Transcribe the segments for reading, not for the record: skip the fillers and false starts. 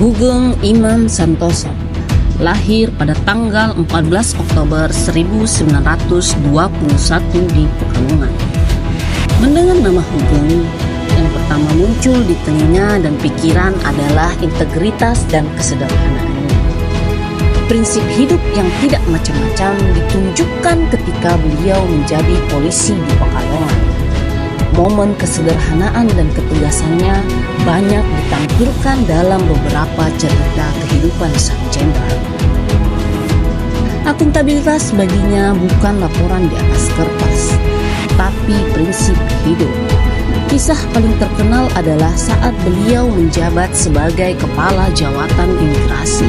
Hugeng Imam Santoso lahir pada tanggal 14 Oktober 1921 di Pekalongan. Mendengar nama Hugeng, yang pertama muncul di telinga dan pikiran adalah integritas dan kesederhanaannya. Prinsip hidup yang tidak macam-macam ditunjukkan ketika beliau menjadi polisi di Pekalongan. Momen kesederhanaan dan ketegasannya banyak ditampilkan dalam beberapa cerita kehidupan sang jenderal. Akuntabilitas baginya bukan laporan di atas kertas, tapi prinsip hidup. Kisah paling terkenal adalah saat beliau menjabat sebagai kepala jawatan imigrasi.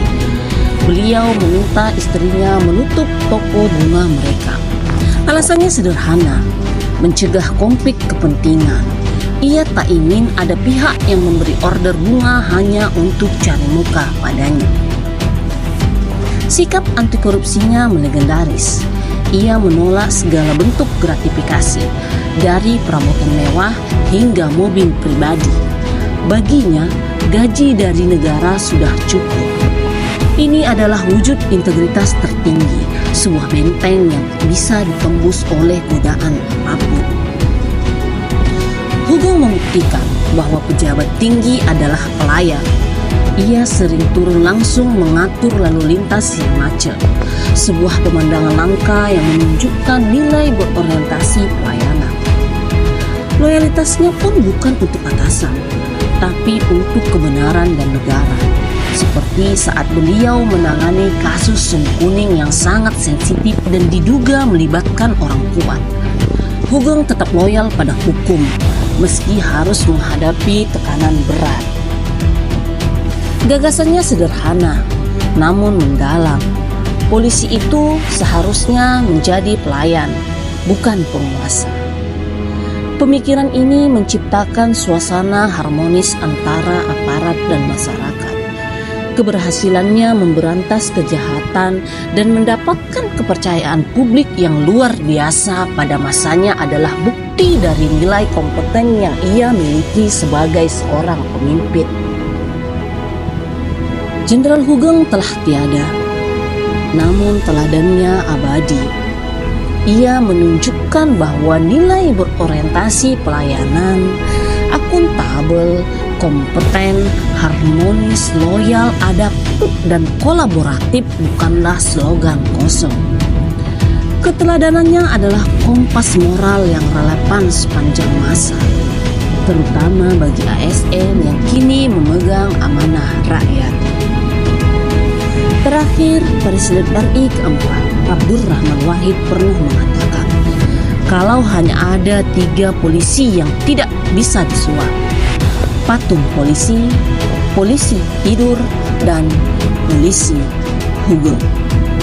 Beliau meminta istrinya menutup toko bunga mereka. Alasannya sederhana, mencegah konflik kepentingan. Ia tak ingin ada pihak yang memberi order bunga hanya untuk cari muka padanya. Sikap anti korupsinya melegendaris. Ia menolak segala bentuk gratifikasi, dari perabotan mewah hingga mobil pribadi. Baginya, gaji dari negara sudah cukup. Ini adalah wujud integritas tertinggi, sebuah benteng yang bisa ditembus oleh godaan apapun. Hugeng membuktikan bahwa pejabat tinggi adalah pelayan. Ia sering turun langsung mengatur lalu lintas yang macet, sebuah pemandangan langka yang menunjukkan nilai berorientasi pelayanan. Loyalitasnya pun bukan untuk atasan, tapi untuk kebenaran dan negara. Seperti saat beliau menangani kasus Sung Kuning yang sangat sensitif dan diduga melibatkan orang kuat. Hugeng tetap loyal pada hukum, meski harus menghadapi tekanan berat. Gagasannya sederhana, namun mendalam. Polisi itu seharusnya menjadi pelayan, bukan penguasa. Pemikiran ini menciptakan suasana harmonis antara aparat dan masyarakat. Keberhasilannya memberantas kejahatan dan mendapatkan kepercayaan publik yang luar biasa pada masanya adalah bukti dari nilai kompeten yang ia miliki sebagai seorang pemimpin. Jenderal Hugeng telah tiada, namun teladannya abadi. Ia menunjukkan bahwa nilai berorientasi pelayanan, akuntabel, kompeten, harmonis, loyal, adaptif, dan kolaboratif bukanlah slogan kosong. Keteladanannya adalah kompas moral yang relevan sepanjang masa, terutama bagi ASN yang kini memegang amanah rakyat. Terakhir, Presiden RI keempat, Abdurrahman Wahid pernah mengatakan, kalau hanya ada 3 polisi yang tidak bisa disuap, patung polisi, polisi tidur, dan polisi Hugeng.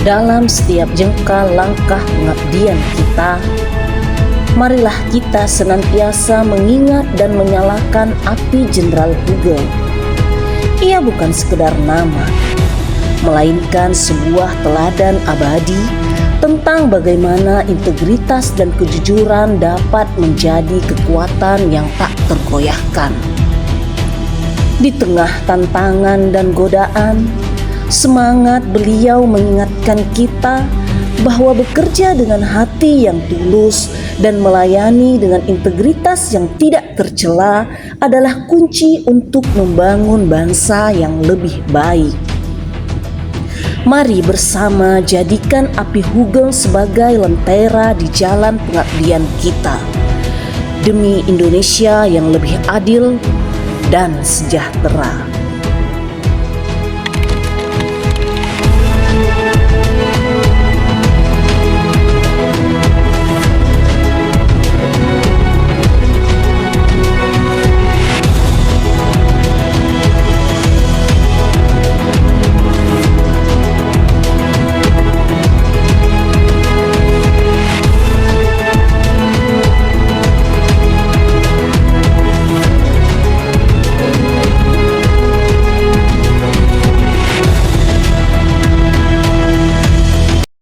Dalam setiap jengkal langkah pengabdian kita, marilah kita senantiasa mengingat dan menyalakan api Jenderal Hugeng. Ia bukan sekedar nama, melainkan sebuah teladan abadi tentang bagaimana integritas dan kejujuran dapat menjadi kekuatan yang tak tergoyahkan. Di tengah tantangan dan godaan, semangat beliau mengingatkan kita bahwa bekerja dengan hati yang tulus dan melayani dengan integritas yang tidak tercela adalah kunci untuk membangun bangsa yang lebih baik. Mari bersama jadikan api Hugeng sebagai lentera di jalan pengabdian kita demi Indonesia yang lebih adil dan sejahtera.